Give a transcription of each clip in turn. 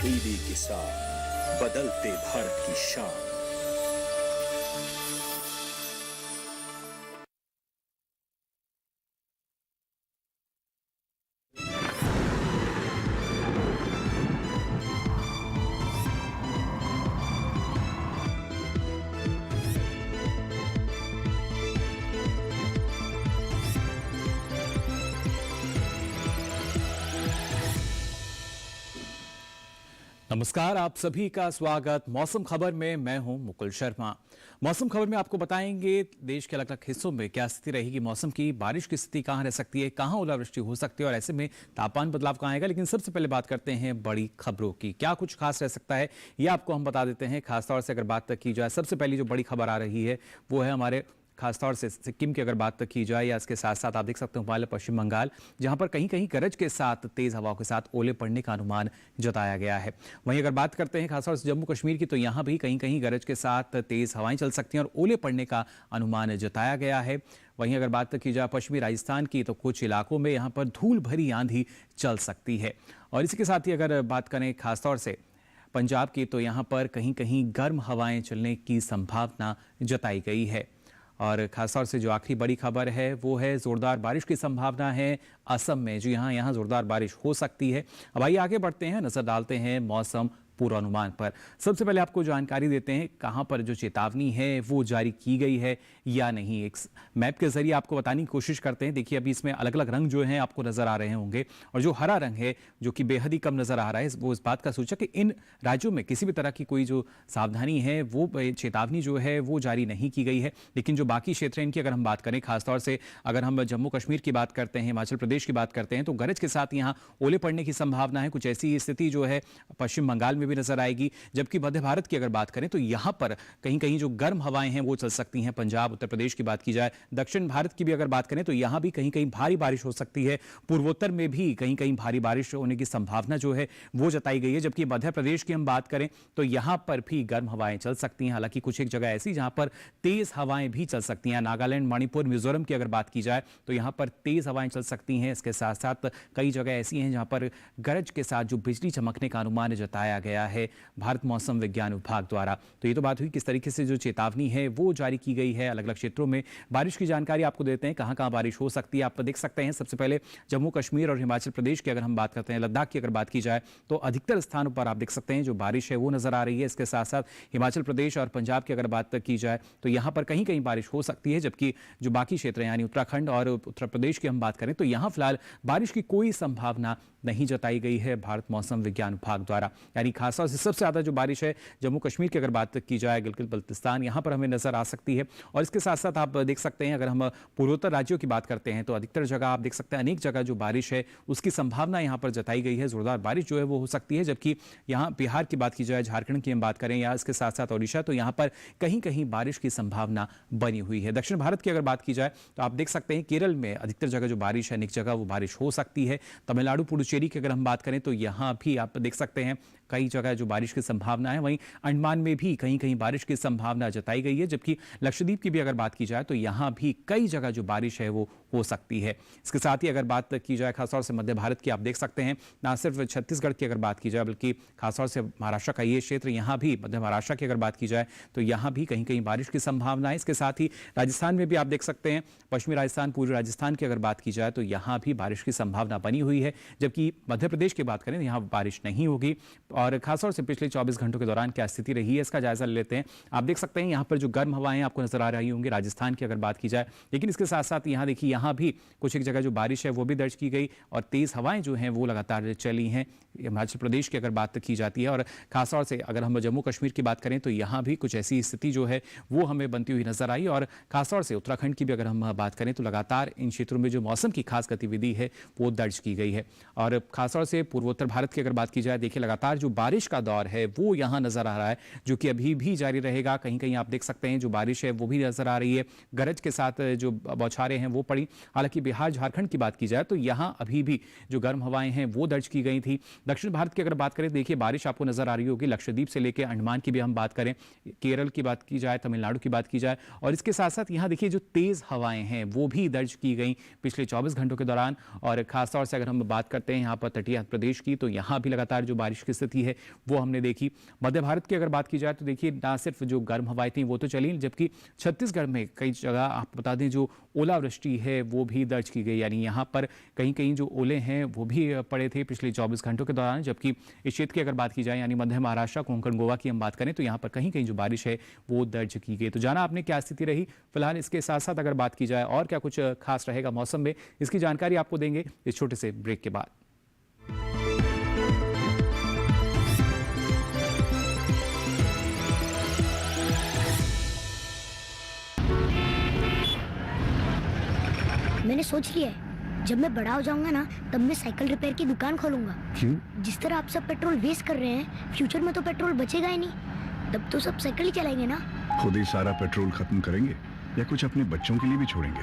दीदी के साथ बदलते भारत की शान। नमस्कार, आप सभी का स्वागत मौसम खबर में। मैं हूं मुकुल शर्मा। मौसम खबर में आपको बताएंगे देश के अलग अलग हिस्सों में क्या स्थिति रहेगी मौसम की, बारिश की स्थिति कहां रह सकती है, कहां ओलावृष्टि हो सकती है और ऐसे में तापमान बदलाव कहां आएगा। लेकिन सबसे पहले बात करते हैं बड़ी खबरों की। क्या कुछ खास रह सकता है ये आपको हम बता देते हैं। खासतौर से अगर बात की जाए, सबसे पहली जो बड़ी खबर आ रही है वो है हमारे खासतौर से सिक्किम की अगर बात की जाए या इसके साथ साथ आप देख सकते हो हिमालय पश्चिम बंगाल, जहां पर कहीं कहीं गरज के साथ तेज हवाओं के साथ ओले पड़ने का अनुमान जताया गया है। वहीं अगर बात करते हैं खासतौर से जम्मू कश्मीर की, तो यहां भी कहीं कहीं गरज के साथ तेज हवाएं चल सकती हैं और ओले पड़ने का अनुमान जताया गया है। वहीं अगर बात की जाए पश्चिमी राजस्थान की, तो कुछ इलाकों में यहां पर धूल भरी आंधी चल सकती है। और इसी के साथ ही अगर बात करें खासतौर से पंजाब की, तो यहां पर कहीं कहीं गर्म हवाएं चलने की संभावना जताई गई है। और खासतौर से जो आखिरी बड़ी खबर है वो है जोरदार बारिश की संभावना है असम में। जी हाँ, यहाँ जोरदार बारिश हो सकती है। अब आइए आगे बढ़ते हैं, नजर डालते हैं मौसम पूर्वानुमान पर। सबसे पहले आपको जानकारी देते हैं कहां पर जो चेतावनी है वो जारी की गई है या नहीं। एक मैप के जरिए आपको बताने की कोशिश करते हैं। देखिए, अभी इसमें अलग अलग रंग जो हैं आपको नजर आ रहे होंगे, और जो हरा रंग है जो कि बेहद ही कम नजर आ रहा है, वो इस बात का सूचक कि इन राज्यों में किसी भी तरह की कोई जो सावधानी है, वो चेतावनी जो है वो जारी नहीं की गई है। लेकिन जो बाकी क्षेत्र हैं इनकी अगर हम बात करें, खासतौर से अगर हम जम्मू कश्मीर की बात करते हैं, हिमाचल प्रदेश की बात करते हैं, तो गरज के साथ यहाँ ओले पड़ने की संभावना है। कुछ ऐसी स्थिति जो है पश्चिम बंगाल में भी नजर आएगी। जबकि मध्य भारत की अगर बात करें तो यहां पर कहीं कहीं जो गर्म हवाएं हैं वो चल सकती हैं। पंजाब, उत्तर प्रदेश की बात की जाए, दक्षिण भारत की भी अगर बात करें तो यहां भी कहीं कहीं भारी बारिश हो सकती है। पूर्वोत्तर में भी कहीं कहीं भारी बारिश होने की संभावना जो है वो जताई गई है। जबकि मध्य प्रदेश की हम बात करें तो यहां पर भी गर्म हवाएं चल सकती हैं। हालांकि कुछ एक जगह ऐसी जहां पर तेज हवाएं भी चल सकती हैं। नागालैंड, मणिपुर, मिजोरम की अगर बात की जाए तो यहां पर तेज हवाएं चल सकती हैं। इसके साथ साथ कई जगह ऐसी हैं जहां पर गरज के साथ जो बिजली चमकने का अनुमान जताया गया है भारत मौसम विज्ञान विभाग द्वारा। तो ये तो बात हुई किस तरीके से जो चेतावनी है वो जारी की गई है अलग अलग क्षेत्रों में। बारिश की जानकारी आपको देते हैं, कहां कहां बारिश हो सकती है आप देख सकते हैं। सबसे पहले जम्मू कश्मीर और हिमाचल प्रदेश की अगर हम बात करते हैं, लद्दाख की अगर बात की जाए तो अधिकतर स्थानों पर आप देख सकते हैं जो बारिश है वो नजर आ रही है। इसके साथ साथ हिमाचल प्रदेश और पंजाब की अगर बात की जाए तो यहां पर कहीं कहीं बारिश हो सकती है। जबकि जो बाकी क्षेत्र यानी उत्तराखंड और उत्तर प्रदेश की हम बात करें तो यहां फिलहाल बारिश की कोई संभावना नहीं जताई गई है भारत मौसम विज्ञान विभाग द्वारा। यानी खासतौर से सबसे ज्यादा जो बारिश है जम्मू कश्मीर की अगर बात की जाए, गिलगित बल्तिस्तान, यहां पर हमें नजर आ सकती है। और इसके साथ साथ आप देख सकते हैं अगर हम पूर्वोत्तर राज्यों की बात करते हैं तो अधिकतर जगह आप देख सकते हैं अनेक जगह जो बारिश है उसकी संभावना यहां पर जताई गई है। जोरदार बारिश जो है वो हो सकती है। जबकि यहां बिहार की बात की जाए, झारखंड की हम बात करें या इसके साथ साथ ओडिशा, तो यहां पर कहीं कहीं बारिश की संभावना बनी हुई है। दक्षिण भारत की अगर बात की जाए तो आप देख सकते हैं केरल में अधिकतर जगह जो बारिश है, अनेक जगह वो बारिश हो सकती है। तमिलनाडु, पुडुचेरी की अगर हम बात करें तो यहां भी आप देख सकते हैं कई जगह जो बारिश की संभावना है। वहीं अंडमान में भी कहीं कहीं बारिश की संभावना जताई गई है। जबकि लक्षद्वीप की भी अगर बात की जाए तो यहां भी कई जगह जो बारिश है वो हो सकती है। इसके साथ ही अगर बात की जाए खासतौर से मध्य भारत की, आप देख सकते हैं ना सिर्फ छत्तीसगढ़ की अगर बात की जाए बल्कि खासतौर से महाराष्ट्र का ये क्षेत्र, यहां भी मध्य महाराष्ट्र की अगर बात की जाए तो यहां भी कहीं कहीं बारिश की संभावना है। इसके साथ ही राजस्थान में भी आप देख सकते हैं, पश्चिमी राजस्थान, पूर्वी राजस्थान की अगर बात की जाए तो यहां भी बारिश की संभावना बनी हुई है। जबकि मध्य प्रदेश की बात करें तो यहां बारिश नहीं होगी। और खासतौर से पिछले 24 घंटों के दौरान क्या स्थिति रही है इसका जायजा ले लेते हैं। आप देख सकते हैं यहां पर जो गर्म हवाएं आपको नजर आ रही होंगी राजस्थान की अगर बात की जाए। लेकिन इसके साथ साथ यहां देखिए यहां भी कुछ एक जगह जो बारिश है वो भी दर्ज की गई और तेज हवाएं जो हैं वो लगातार चली हैं। हिमाचल प्रदेश की अगर बात की जाती है और खासतौर से अगर हम जम्मू कश्मीर की बात करें तो यहां भी कुछ ऐसी स्थिति जो है वो हमें बनती हुई नजर आई। और खासतौर से उत्तराखंड की भी अगर हम बात करें तो लगातार इन क्षेत्रों में जो मौसम की खास गतिविधि है वो दर्ज की गई है। और खासतौर से पूर्वोत्तर भारत की अगर बात की जाए, देखिए लगातार जो बारिश का दौर है वो यहां नजर आ रहा है, जो कि अभी भी जारी रहेगा। कहीं कहीं आप देख सकते हैं जो बारिश है वो भी नजर आ रही है, गरज के साथ जो बौछारें हैं वो पड़ी। हालांकि बिहार, झारखंड की बात की जाए तो यहां अभी भी जो गर्म हवाएं हैं वो दर्ज की गई थी। दक्षिण भारत की अगर बात करें, देखिए बारिश आपको नजर आ रही होगी लक्षद्वीप से लेकर अंडमान की भी हम बात करें, केरल की बात की जाए, तमिलनाडु की बात की जाए। और इसके साथ साथ यहां देखिए जो तेज हवाएं हैं वो भी दर्ज की गई पिछले 24 घंटों के दौरान। और खासतौर से अगर हम बात करते हैं यहाँ पर तटीय प्रदेश की, तो यहाँ भी लगातार जो बारिश की स्थिति है वो हमने देखी। मध्य भारत की अगर बात की जाए तो देखिए ना सिर्फ जो गर्म हवाएं थी वो तो चली, जबकि छत्तीसगढ़ में कई जगह आप बता दें जो ओलावृष्टि है वो भी दर्ज की गई, यानी यहाँ पर कहीं कहीं जो ओले हैं वो भी पड़े थे पिछले 24 घंटों के दौरान। जबकि इस क्षेत्र की अगर बात की जाए यानी मध्य महाराष्ट्र, कोंकण, गोवा की हम बात करें तो यहाँ पर कहीं कहीं जो बारिश है वो दर्ज की गई। तो जाना आपने क्या स्थिति रही। फिलहाल इसके साथ साथ अगर बात की जाए और क्या कुछ खास रहेगा मौसम में, इसकी जानकारी आपको देंगे इस छोटे से ब्रेक के बाद। मैंने सोच लिया है, जब मैं बड़ा हो जाऊंगा ना तब मैं साइकिल रिपेयर की दुकान खोलूंगा। क्यों? जिस तरह आप सब पेट्रोल वेस्ट कर रहे हैं, फ्यूचर में तो पेट्रोल बचेगा ही नहीं, तब तो सब साइकिल ही चलाएंगे ना। खुद ही सारा पेट्रोल खत्म करेंगे या कुछ अपने बच्चों के लिए भी छोड़ेंगे?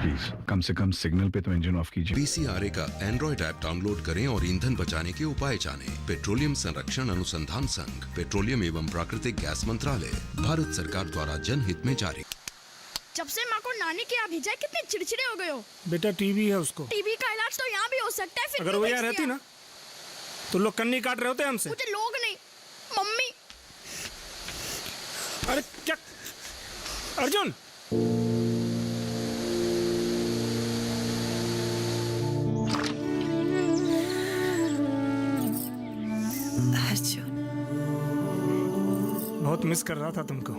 प्लीज कम से कम सिग्नल पे तो इंजन ऑफ कीजिए। पीसीआरए का एंड्रॉइड ऐप डाउनलोड करें और ईंधन बचाने के उपाय जानें। पेट्रोलियम संरक्षण अनुसंधान संघ, पेट्रोलियम एवं प्राकृतिक गैस मंत्रालय, भारत सरकार द्वारा जनहित में जारी। जब से माँ को नानी के यहाँ भेजा है, कितने चिड़चिड़े हो गए हो। बेटा टीबी है उसको। टीबी का इलाज तो यहाँ भी हो सकता है। फिर अगर वो यहाँ रहती ना तो लोग कन्नी काट रहे होते हमसे। मुझे लोग नहीं, मम्मी। अरे क्या अर्जुन, अर्जुन, बहुत मिस कर रहा था तुमको।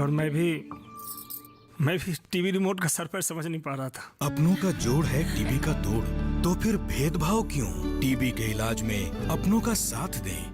और मैं भी टीवी रिमोट का सर पैर समझ नहीं पा रहा था। अपनों का जोड़ है टीबी का तोड़, तो फिर भेदभाव क्यों? टीबी के इलाज में अपनों का साथ दें।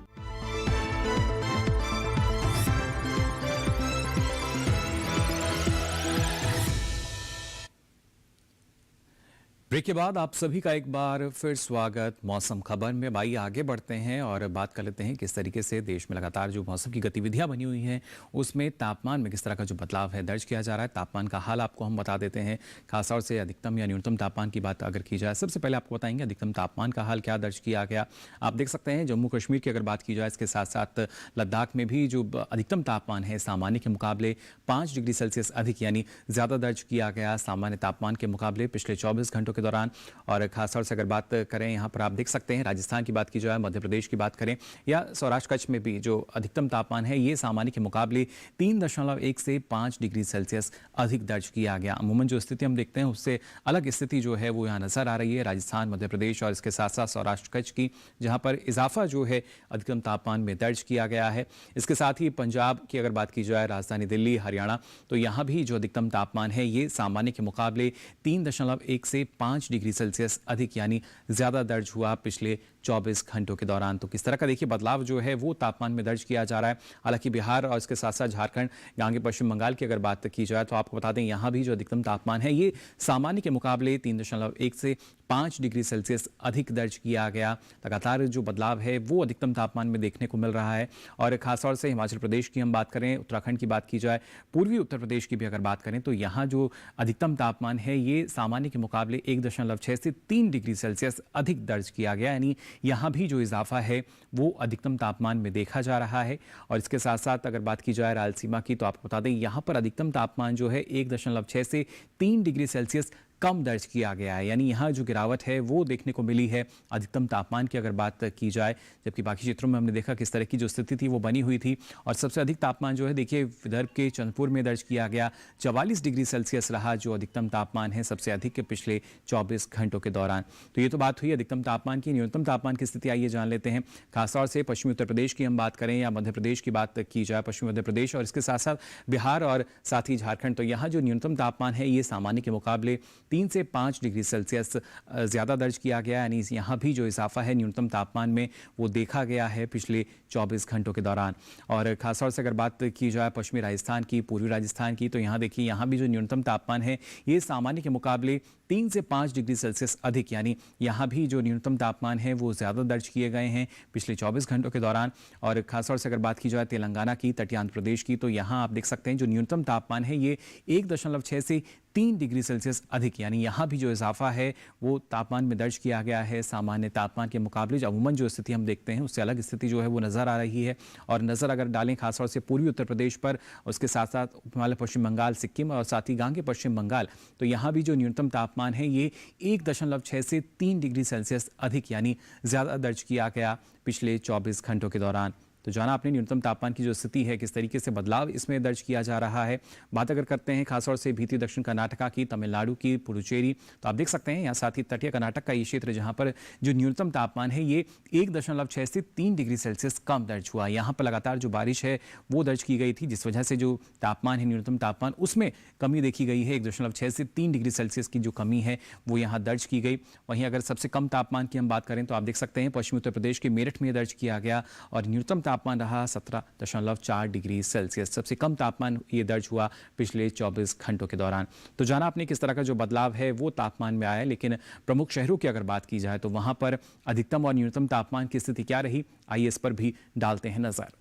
ब्रेक के बाद आप सभी का एक बार फिर स्वागत मौसम खबर में। भाई आगे बढ़ते हैं और बात कर लेते हैं किस तरीके से देश में लगातार जो मौसम की गतिविधियां बनी हुई हैं उसमें तापमान में किस तरह का जो बदलाव है दर्ज किया जा रहा है। तापमान का हाल आपको हम बता देते हैं, खासतौर से अधिकतम या न्यूनतम तापमान की बात अगर की जाए। सबसे पहले आपको बताएंगे अधिकतम तापमान का हाल क्या दर्ज किया गया। आप देख सकते हैं जम्मू कश्मीर की अगर बात की जाए, इसके साथ साथ लद्दाख में भी जो अधिकतम तापमान है सामान्य के मुकाबले 5 डिग्री सेल्सियस अधिक यानी ज़्यादा दर्ज किया गया सामान्य तापमान के मुकाबले पिछले 24 घंटों के दौरान। और खासतौर से अगर बात करें यहाँ पर आप देख सकते हैं राजस्थान की बात की जाए, मध्य प्रदेश की बात करें या सौराष्ट्र कच्छ में भी जो अधिकतम तापमान है ये सामान्य के मुकाबले 3.1 से 5 डिग्री सेल्सियस अधिक दर्ज किया गया। अमूमन जो स्थिति हम देखते हैं उससे अलग स्थिति जो है वो यहाँ नजर आ रही है राजस्थान, मध्य प्रदेश और इसके साथ साथ सौराष्ट्र कच्छ की, जहाँ पर इजाफा जो है अधिकतम तापमान में दर्ज किया गया है। इसके साथ ही पंजाब की अगर बात की जाए, राजधानी दिल्ली, हरियाणा, तो यहाँ भी जो अधिकतम तापमान है ये सामान्य के मुकाबले 3.1 से 5 डिग्री सेल्सियस अधिक यानी ज्यादा दर्ज हुआ पिछले 24 घंटों के दौरान। तो किस तरह का देखिए बदलाव जो है वो तापमान में दर्ज किया जा रहा है। हालांकि बिहार और इसके साथ साथ झारखंड, आगे पश्चिम बंगाल की अगर बात की जाए तो आपको बता दें यहाँ भी जो अधिकतम तापमान है ये सामान्य के मुकाबले 3.1 से 5 डिग्री सेल्सियस अधिक दर्ज किया गया। लगातार जो बदलाव है वो अधिकतम तापमान में देखने को मिल रहा है। और खासतौर से हिमाचल प्रदेश की हम बात करें, उत्तराखंड की बात की जाए, पूर्वी उत्तर प्रदेश की भी अगर बात करें तो यहाँ जो अधिकतम तापमान है ये सामान्य के मुकाबले 1.6 से 3 डिग्री सेल्सियस अधिक दर्ज किया गया, यानी यहाँ भी जो इजाफा है वो अधिकतम तापमान में देखा जा रहा है। और इसके साथ साथ अगर बात की जाए रायलसीमा की तो आपको बता दें यहाँ पर अधिकतम तापमान जो है 1.6 से 3 डिग्री सेल्सियस कम दर्ज किया गया है, यानी यहाँ जो गिरावट है वो देखने को मिली है अधिकतम तापमान की अगर बात की जाए। जबकि बाकी क्षेत्रों में हमने देखा किस तरह की जो स्थिति थी वो बनी हुई थी। और सबसे अधिक तापमान जो है देखिए विदर्भ के चंद्रपुर में दर्ज किया गया, 44 डिग्री सेल्सियस रहा जो अधिकतम तापमान है सबसे अधिक के पिछले 24 घंटों के दौरान। तो ये तो बात हुई अधिकतम तापमान की। न्यूनतम तापमान की स्थिति आइए जान लेते हैं। खासतौर से पश्चिमी उत्तर प्रदेश की हम बात करें या मध्य प्रदेश की बात की जाए, पश्चिमी मध्य प्रदेश और इसके साथ साथ बिहार और साथ ही झारखंड, तो यहाँ जो न्यूनतम तापमान है ये सामान्य के मुकाबले 3 से 5 डिग्री सेल्सियस ज़्यादा दर्ज किया गया, यानी यहाँ भी जो इजाफा है न्यूनतम तापमान में वो देखा गया है पिछले 24 घंटों के दौरान। और खासतौर से अगर बात की जाए पश्चिमी राजस्थान की, पूर्वी राजस्थान की, तो यहाँ देखिए यहाँ भी जो न्यूनतम तापमान है ये सामान्य के मुकाबले 3 से 5 डिग्री सेल्सियस अधिक, यानी यहाँ भी जो न्यूनतम तापमान है वो ज़्यादा दर्ज किए गए हैं पिछले 24 घंटों के दौरान। और खासतौर से अगर बात की जाए तेलंगाना की, तटीय आंध्र प्रदेश की, तो यहाँ आप देख सकते हैं जो न्यूनतम तापमान है ये 1.6 से 3 डिग्री सेल्सियस अधिक, यानी यहाँ भी जो इजाफा है वो तापमान में दर्ज किया गया है सामान्य तापमान के मुकाबले। अमूमन जो स्थिति हम देखते हैं उससे अलग स्थिति जो है वो नज़र आ रही है। और नज़र अगर डालें खासतौर से पूर्वी उत्तर प्रदेश पर, उसके साथ साथ हिमालय, पश्चिम बंगाल, सिक्किम और साथ ही गांगे पश्चिम बंगाल, तो यहाँ भी जो न्यूनतम तापमान तापमान है ये 1.6 से 3 डिग्री सेल्सियस अधिक यानी ज़्यादा दर्ज किया गया पिछले 24 घंटों के दौरान। तो जाना आपने न्यूनतम तापमान की जो स्थिति है किस तरीके से बदलाव इसमें दर्ज किया जा रहा है। बात अगर करते हैं खासतौर से भीतरी दक्षिण कर्नाटका की, तमिलनाडु की, पुडुचेरी, तो आप देख सकते हैं यहाँ साथ ही तटीय कर्नाटक का ये क्षेत्र जहाँ पर जो न्यूनतम तापमान है ये 1.6 से 3 डिग्री सेल्सियस कम दर्ज हुआ। यहाँ पर लगातार जो बारिश है वो दर्ज की गई थी, जिस वजह से जो तापमान है न्यूनतम तापमान उसमें कमी देखी गई है। 1.6 से 3 डिग्री सेल्सियस की जो कमी है वो यहाँ दर्ज की गई। वहीं अगर सबसे कम तापमान की हम बात करें तो आप देख सकते हैं पश्चिमी उत्तर प्रदेश के मेरठ में दर्ज किया गया और न्यूनतम तापमान रहा 17.4 डिग्री सेल्सियस। सबसे कम तापमान ये दर्ज हुआ पिछले 24 घंटों के दौरान। तो जाना आपने किस तरह का जो बदलाव है वो तापमान में आया, लेकिन प्रमुख शहरों की अगर बात की जाए तो वहां पर अधिकतम और न्यूनतम तापमान की स्थिति क्या रही, आइए इस पर भी डालते हैं नजर।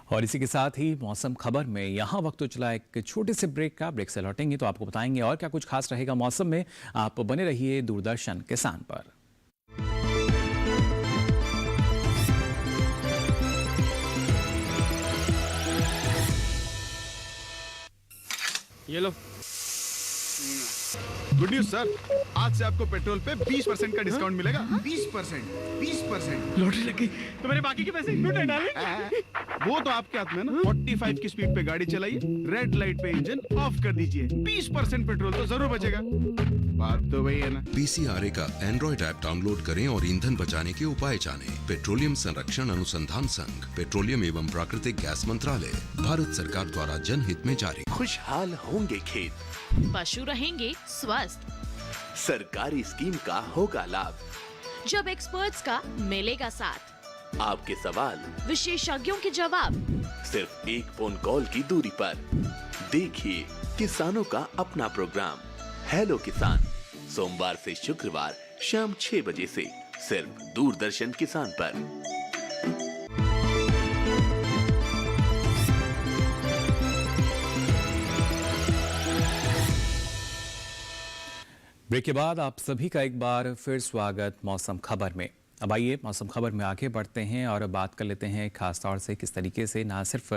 और इसी के साथ ही मौसम खबर में यहाँ वक्त तो चला एक छोटे से ब्रेक का। ब्रेक से लौटेंगे तो आपको बताएंगे और क्या कुछ खास रहेगा मौसम में। आप बने रहिए दूरदर्शन किसान पर। ये लो। गुड न्यूज सर, आज से आपको पेट्रोल पे 20% का डिस्काउंट मिलेगा। 20%। लॉटरी लग गई तो मेरे बाकी के पैसे क्यों नहीं डाले? वो तो आपके हाथ में ना। 45 की स्पीड पे गाड़ी चलाइए, रेड लाइट पे इंजन ऑफ कर दीजिए, 20% पेट्रोल तो जरूर बचेगा। बात तो वही है ना। पीसीआरए का एंड्रॉइड ऐप डाउनलोड करें और ईंधन बचाने के उपाय जानें। पेट्रोलियम संरक्षण अनुसंधान संघ, पेट्रोलियम एवं प्राकृतिक गैस मंत्रालय, भारत सरकार द्वारा जनहित में जारी। खुशहाल होंगे खेत, पशु रहेंगे स्वस्थ, सरकारी स्कीम का होगा लाभ, जब एक्सपर्ट्स का मिलेगा साथ, आपके सवाल विशेषज्ञों के जवाब, सिर्फ एक फोन कॉल की दूरी पर। देखिए किसानों का अपना प्रोग्राम हेलो किसान, सोमवार से शुक्रवार शाम 6 बजे से सिर्फ दूरदर्शन किसान पर। ब्रेक के बाद आप सभी का एक बार फिर स्वागत मौसम खबर में। अब आइए मौसम खबर में आगे बढ़ते हैं और बात कर लेते हैं खास तौर से किस तरीके से ना सिर्फ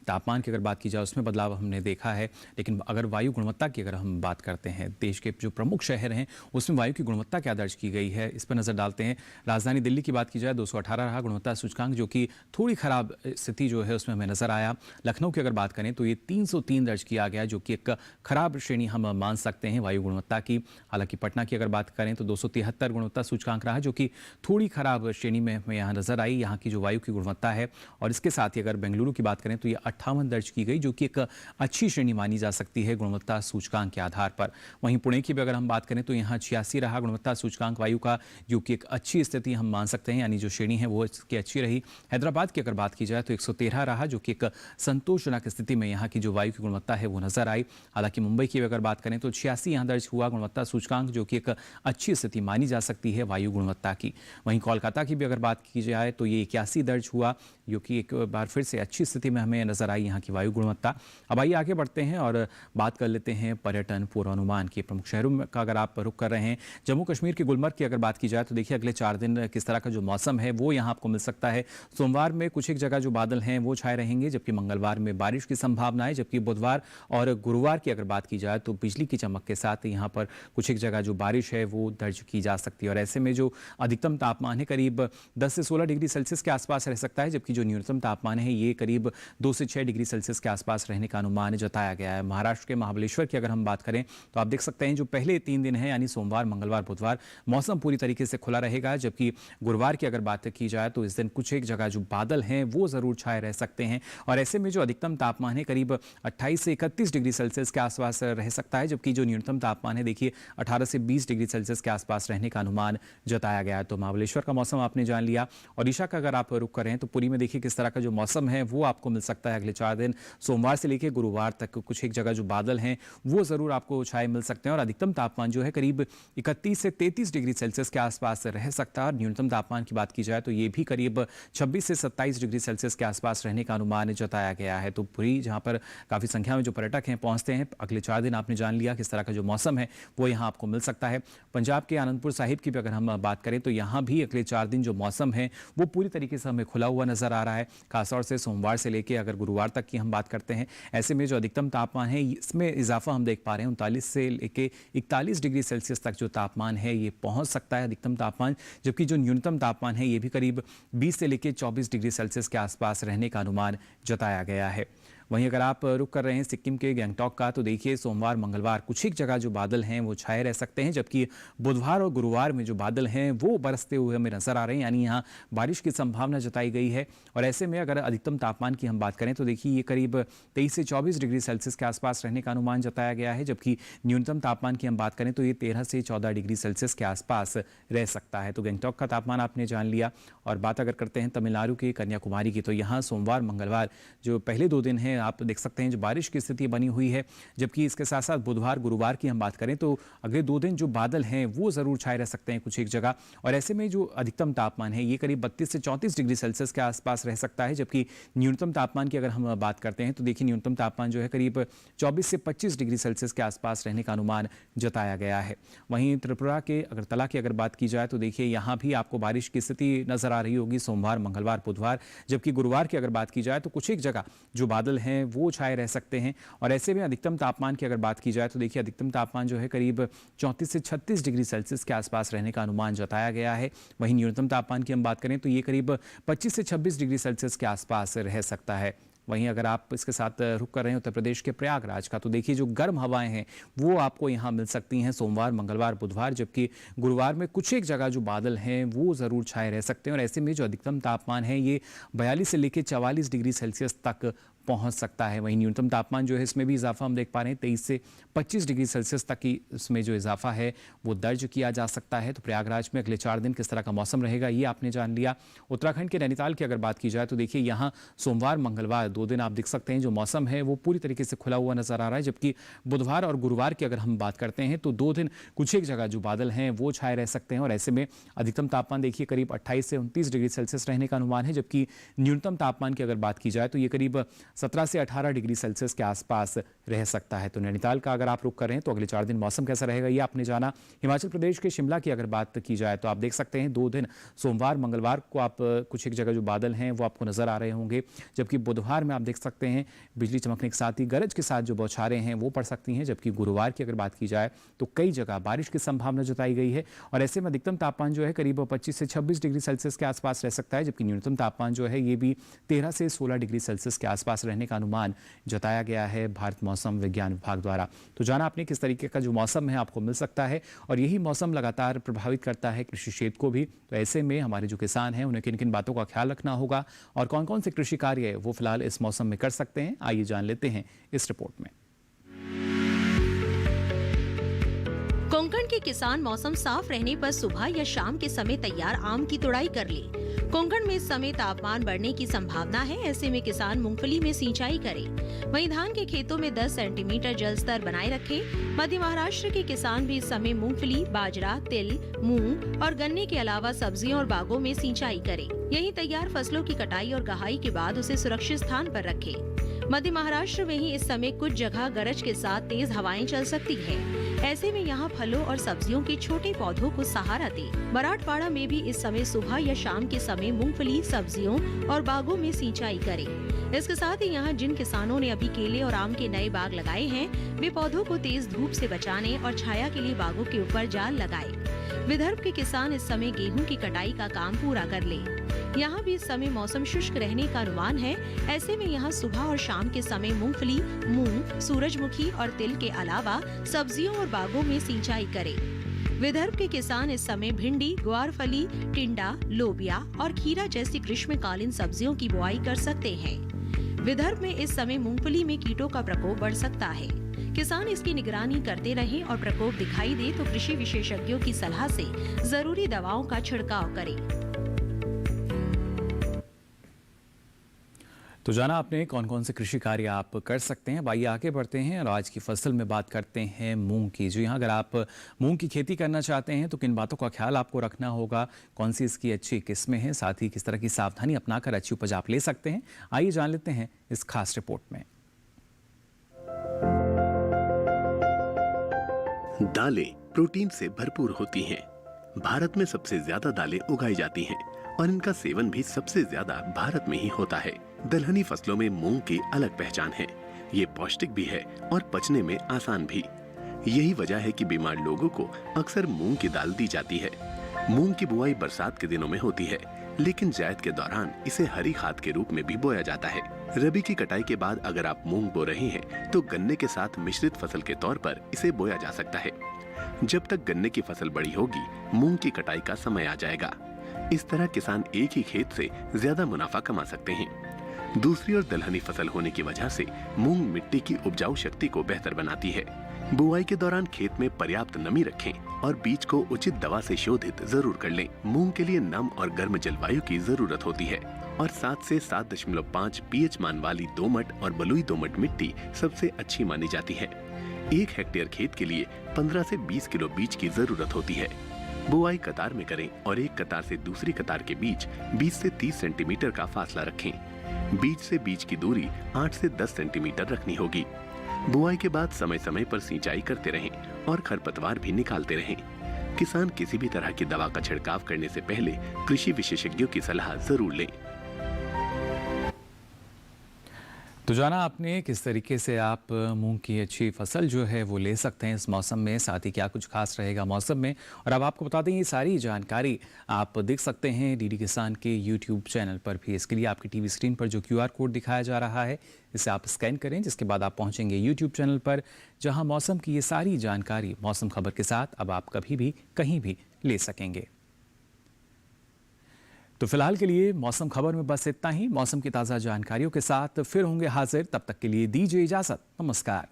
तापमान की अगर बात की जाए उसमें बदलाव हमने देखा है, लेकिन अगर वायु गुणवत्ता की अगर हम बात करते हैं, देश के जो प्रमुख शहर हैं उसमें वायु की गुणवत्ता क्या दर्ज की गई है इस पर नज़र डालते हैं। राजधानी दिल्ली की बात की जाए 218 रहा गुणवत्ता सूचकांक, जो कि थोड़ी ख़राब स्थिति जो है उसमें हमें नज़र आया। लखनऊ की अगर बात करें तो ये 303 दर्ज किया गया, जो कि एक खराब श्रेणी हम मान सकते हैं वायु गुणवत्ता की। हालांकि पटना की अगर बात करें तो 273 गुणवत्ता सूचकांक रहा, जो कि थोड़ी खराब श्रेणी में हमें यहाँ नजर आई यहाँ की जो वायु की गुणवत्ता है। और इसके साथ ही अगर बेंगलुरु की बात करें तो ये 58 दर्ज की गई, जो कि एक अच्छी श्रेणी मानी जा सकती है गुणवत्ता सूचकांक के आधार पर। वहीं पुणे की भी अगर हम बात करें तो यहाँ 86 रहा गुणवत्ता सूचकांक वायु का, जो कि एक अच्छी स्थिति हम मान सकते हैं, यानी जो श्रेणी है वो इसकी अच्छी रही। हैदराबाद की अगर बात की जाए तो 113 रहा, जो कि एक संतोषजनक स्थिति में यहाँ की जो वायु की गुणवत्ता है वो नजर आई। हालांकि मुंबई की अगर बात करें तो 86 यहाँ दर्ज हुआ गुणवत्ता सूचकांक, जो कि एक अच्छी स्थिति मानी जा सकती है वायु गुणवत्ता की। वहीं कोलकाता की भी अगर बात की जाए तो ये 81 दर्ज हुआ, जो कि एक बार फिर से अच्छी स्थिति में हमें नजर आई यहाँ की वायु गुणवत्ता। अब आइए आगे बढ़ते हैं और बात कर लेते हैं पर्यटन पूर्वानुमान की। प्रमुख शहरों का अगर आप रुख कर रहे हैं, जम्मू कश्मीर के गुलमर्ग की अगर बात की जाए तो देखिए अगले 4 दिन किस तरह का जो मौसम है वो यहाँ आपको मिल सकता है। सोमवार में कुछ एक जगह जो बादल हैं वो छाए रहेंगे, जबकि मंगलवार में बारिश की संभावना है, जबकि बुधवार और गुरुवार की अगर बात की जाए तो बिजली की चमक के साथ यहाँ पर कुछ एक जगह जो बारिश है वो दर्ज की जा सकती है। और ऐसे में जो अधिकतम तापमान है करीब 10 से 16 डिग्री सेल्सियस के आसपास रह सकता है, जबकि जो न्यूनतम तापमान है ये करीब 2 से 6 डिग्री सेल्सियस के आसपास रहने का अनुमान जताया गया है। महाराष्ट्र के महाबलेश्वर की अगर हम बात करें तो आप देख सकते हैं जो पहले 3 दिन है यानी सोमवार, मंगलवार, बुधवार मौसम पूरी तरीके से खुला रहेगा, जबकि गुरुवार की अगर बात की जाए तो इस दिन कुछ एक जगह जो बादल हैं वो जरूर छाए रह सकते हैं। और ऐसे में जो अधिकतम तापमान है करीब 28 से 31 डिग्री सेल्सियस के आसपास रह सकता है, जबकि जो न्यूनतम तापमान है देखिए 18 से 20 डिग्री सेल्सियस के आसपास रहने का अनुमान जताया गया है। तो महाबलेश्वर का मौसम आपने जान लिया। ओडिशा का अगर आप रुख करें तो पुरी में देखिए किस तरह का जो मौसम है वो आपको मिल सकता है अगले 4 दिन। सोमवार से लेकर गुरुवार तक कुछ एक जगह जो बादल हैं वो ज़रूर आपको छाए मिल सकते हैं और अधिकतम तापमान जो है करीब 31 से 33 डिग्री सेल्सियस के आसपास रह सकता है। और न्यूनतम तापमान की बात की जाए तो ये भी करीब 26 से 27 डिग्री सेल्सियस के आसपास रहने का अनुमान जताया गया है। तो पुरी जहाँ पर काफ़ी संख्या में जो पर्यटक हैं पहुँचते हैं, अगले 4 दिन आपने जान लिया किस तरह का जो मौसम है वो यहाँ आपको मिल सकता है। पंजाब के आनंदपुर साहिब की भी अगर हम बात करें तो यहाँ भी अगले 4 दिन जो मौसम है वो पूरी तरीके से हमें खुला हुआ नजर आ रहा है। खासतौर से सोमवार से लेकर अगर गुरुवार तक की हम बात करते हैं, ऐसे में जो अधिकतम तापमान है इसमें इजाफा हम देख पा रहे हैं। 39 से लेकर 41 डिग्री सेल्सियस तक जो तापमान है ये पहुंच सकता है अधिकतम तापमान, जबकि जो न्यूनतम तापमान है ये भी करीब 20 से लेकर 24 डिग्री सेल्सियस के आसपास रहने का अनुमान जताया गया है। वहीं अगर आप रुक कर रहे हैं सिक्किम के गैंगटॉक का, तो देखिए सोमवार मंगलवार कुछ एक जगह जो बादल हैं वो छाए रह सकते हैं, जबकि बुधवार और गुरुवार में जो बादल हैं वो बरसते हुए हमें नजर आ रहे हैं, यानी यहाँ बारिश की संभावना जताई गई है। और ऐसे में अगर अधिकतम तापमान की हम बात करें तो देखिए ये करीब 23 से 24 डिग्री सेल्सियस के आसपास रहने का अनुमान जताया गया है, जबकि न्यूनतम तापमान की हम बात करें तो ये 13 से 14 डिग्री सेल्सियस के आसपास रह सकता है। तो गैंगटॉक का तापमान आपने जान लिया। और बात अगर करते हैं तमिलनाडु के कन्याकुमारी की, तो यहाँ सोमवार मंगलवार जो पहले 2 दिन हैं आप देख सकते हैं जो बारिश की स्थिति बनी हुई है, जबकि इसके साथ साथ बुधवार गुरुवार की हम बात करें तो अगले 2 दिन जो बादल हैं वो जरूर छाए रह सकते हैं कुछ एक जगह। और ऐसे में जो अधिकतम तापमान है ये करीब 32 से 34 डिग्री सेल्सियस के आसपास रह सकता है, जबकि न्यूनतम तापमान की अगर हम बात करते हैं तो देखिए न्यूनतम तापमान जो है करीब 24 से 25 डिग्री सेल्सियस के आसपास रहने का अनुमान जताया गया है। वहीं त्रिपुरा के अगरतला की अगर बात की जाए तो देखिए यहाँ भी आपको बारिश की स्थिति नजर आ रही होगी सोमवार मंगलवार बुधवार, जबकि गुरुवार की अगर बात की जाए तो कुछ एक जगह जो बादल हैं वो छाए रह सकते हैं। और ऐसे में अधिकतम तापमान की अगर बात की जाए तो देखिए अधिकतम तापमान जो है करीब 34 से 36 डिग्री सेल्सियस के आसपास रहने का अनुमान जताया गया है। वहीं न्यूनतम तापमान की हम बात करें तो ये करीब 25 से 26 डिग्री सेल्सियस के आसपास रह सकता है। वहीं अगर आप इसके साथ रुक कर रहे हैं उत्तर प्रदेश के प्रयागराज का, तो देखिए जो गर्म हवाएं हैं वो आपको यहाँ मिल सकती हैं सोमवार मंगलवार बुधवार, जबकि गुरुवार में कुछ एक जगह जो बादल हैं वो ज़रूर छाए रह सकते हैं। और ऐसे में जो अधिकतम तापमान है ये 42 से लेकर 44 डिग्री सेल्सियस तक पहुंच सकता है। वहीं न्यूनतम तापमान जो है इसमें भी इजाफा हम देख पा रहे हैं, 23 से 25 डिग्री सेल्सियस तक की इसमें जो इजाफा है वो दर्ज किया जा सकता है। तो प्रयागराज में अगले 4 दिन किस तरह का मौसम रहेगा ये आपने जान लिया। उत्तराखंड के नैनीताल की अगर बात की जाए तो देखिए यहाँ सोमवार मंगलवार 2 दिन आप देख सकते हैं जो मौसम है वो पूरी तरीके से खुला हुआ नजर आ रहा है, जबकि बुधवार और गुरुवार की अगर हम बात करते हैं तो 2 दिन कुछ एक जगह जो बादल हैं वो छाए रह सकते हैं। और ऐसे में अधिकतम तापमान देखिए करीब 28 से 29 डिग्री सेल्सियस रहने का अनुमान है, जबकि न्यूनतम तापमान की अगर बात की जाए तो ये करीब 17 से 18 डिग्री सेल्सियस के आसपास रह सकता है। तो नैनीताल का अगर आप रुक करें तो अगले 4 दिन मौसम कैसा रहेगा ये आपने जाना। हिमाचल प्रदेश के शिमला की अगर बात की जाए तो आप देख सकते हैं 2 दिन सोमवार मंगलवार को आप कुछ एक जगह जो बादल हैं वो आपको नजर आ रहे होंगे, जबकि बुधवार में आप देख सकते हैं बिजली चमकने के साथ ही गरज के साथ जो बौछारें हैं वो पड़ सकती हैं, जबकि गुरुवार की अगर बात की जाए तो कई जगह बारिश की संभावना जताई गई है। और ऐसे में अधिकतम तापमान जो है करीब 25 से 26 डिग्री सेल्सियस के आसपास रह सकता है, जबकि न्यूनतम तापमान जो है ये भी 13 से 16 डिग्री सेल्सियस के आसपास रहने का अनुमान जताया गया है भारत मौसम विज्ञान विभाग द्वारा। तो जाना आपने किस तरीके का जो मौसम है आपको मिल सकता है, और यही मौसम लगातार प्रभावित करता है कृषि क्षेत्र को भी। तो ऐसे में हमारे जो किसान हैं उन्हें किन किन बातों का ख्याल रखना होगा और कौन कौन से कृषि कार्य वो फिलहाल इस मौसम में कर सकते हैं, आइए जान लेते हैं इस रिपोर्ट में। कोंकण के किसान मौसम साफ रहने पर सुबह या शाम के समय तैयार आम की तुड़ाई कर ले। कोंकण में इस समय तापमान बढ़ने की संभावना है, ऐसे में किसान मूंगफली में सिंचाई करें। वहीं धान के खेतों में 10 सेंटीमीटर जल स्तर बनाए रखें। मध्य महाराष्ट्र के किसान भी इस समय मूंगफली, बाजरा, तिल, मूंग और गन्ने के अलावा सब्जियों और बागों में सिंचाई करें। यहीं तैयार फसलों की कटाई और गहाई के बाद उसे सुरक्षित स्थान पर रखें। मध्य महाराष्ट्र में ही इस समय कुछ जगह गरज के साथ तेज हवाएं चल सकती है। ऐसे में यहाँ फलों और सब्जियों के छोटे पौधों को सहारा दे। मराठवाड़ा में भी इस समय सुबह या शाम के समय मूंगफली, सब्जियों और बागों में सिंचाई करें। इसके साथ ही यहाँ जिन किसानों ने अभी केले और आम के नए बाग लगाए हैं, वे पौधों को तेज धूप से बचाने और छाया के लिए बागों के ऊपर जाल लगाए। विदर्भ के किसान इस समय गेहूं की कटाई का काम पूरा कर ले। यहाँ भी इस समय मौसम शुष्क रहने का अनुमान है। ऐसे में यहाँ सुबह और शाम के समय मूंगफली, मूंग, सूरजमुखी और तिल के अलावा सब्जियों और बागों में सिंचाई करें। विदर्भ के किसान इस समय भिंडी, ग्वारफली, टिंडा, लोबिया और खीरा जैसी ग्रीष्मकालीन सब्जियों की बुआई कर सकते हैं। विदर्भ में इस समय मूंगफली में कीटों का प्रकोप बढ़ सकता है। किसान इसकी निगरानी करते रहें और प्रकोप दिखाई दे तो कृषि विशेषज्ञों की सलाह से जरूरी दवाओं का छिड़काव करें। तो जाना आपने कौन कौन से कृषि कार्य आप कर सकते हैं। आइए आगे बढ़ते हैं और आज की फसल में बात करते हैं मूंग की। जी हाँ, अगर आप मूंग की खेती करना चाहते हैं तो किन बातों का ख्याल आपको रखना होगा, कौन सी इसकी अच्छी किस्में हैं, साथ ही किस तरह की सावधानी अपनाकर अच्छी उपज आप ले सकते हैं, आइए जान लेते हैं इस खास रिपोर्ट में। दालें प्रोटीन से भरपूर होती हैं। भारत में सबसे ज्यादा दालें उगाई जाती हैं और इनका सेवन भी सबसे ज्यादा भारत में ही होता है। दलहनी फसलों में मूंग की अलग पहचान है। ये पौष्टिक भी है और पचने में आसान भी। यही वजह है कि बीमार लोगों को अक्सर मूंग की दाल दी जाती है। मूंग की बुआई बरसात के दिनों में होती है, लेकिन जायद के दौरान इसे हरी खाद के रूप में भी बोया जाता है। रबी की कटाई के बाद अगर आप मूंग बो रहे हैं तो गन्ने के साथ मिश्रित फसल के तौर पर इसे बोया जा सकता है। जब तक गन्ने की फसल बड़ी होगी, मूंग की कटाई का समय आ जाएगा। इस तरह किसान एक ही खेत से ज्यादा मुनाफा कमा सकते हैं। दूसरी ओर दलहनी फसल होने की वजह से मूंग मिट्टी की उपजाऊ शक्ति को बेहतर बनाती है। बुआई के दौरान खेत में पर्याप्त नमी रखें और बीज को उचित दवा से शोधित जरूर कर लें। मूंग के लिए नम और गर्म जलवायु की जरूरत होती है और 7 से 7.5 पीएच मान वाली दोमट और बलुई दोमट मिट्टी सबसे अच्छी मानी जाती है। 1 हेक्टेयर खेत के लिए 15 से 20 किलो बीज की जरूरत होती है। बुआई कतार में करें और एक कतार से दूसरी कतार के बीच 20 से 30 सेंटीमीटर का फासला रखें। बीज से बीज की दूरी 8 से 10 सेंटीमीटर रखनी होगी। बुआई के बाद समय समय पर सिंचाई करते रहें और खरपतवार भी निकालते रहें। किसान किसी भी तरह की दवा का छिड़काव करने से पहले कृषि विशेषज्ञों की सलाह जरूर लें। तो जाना आपने किस तरीके से आप मूंग की अच्छी फसल जो है वो ले सकते हैं इस मौसम में, साथ ही क्या कुछ खास रहेगा मौसम में। और अब आपको बता दें ये सारी जानकारी आप देख सकते हैं डीडी किसान के यूट्यूब चैनल पर भी। इसके लिए आपकी टीवी स्क्रीन पर जो QR कोड दिखाया जा रहा है इसे आप स्कैन करें, जिसके बाद आप पहुंचेंगे यूट्यूब चैनल पर, जहां मौसम की ये सारी जानकारी मौसम खबर के साथ अब आप कभी भी कहीं भी ले सकेंगे। तो फिलहाल के लिए मौसम खबर में बस इतना ही। मौसम की ताज़ा जानकारियों के साथ फिर होंगे हाजिर, तब तक के लिए दीजिए इजाज़त। नमस्कार।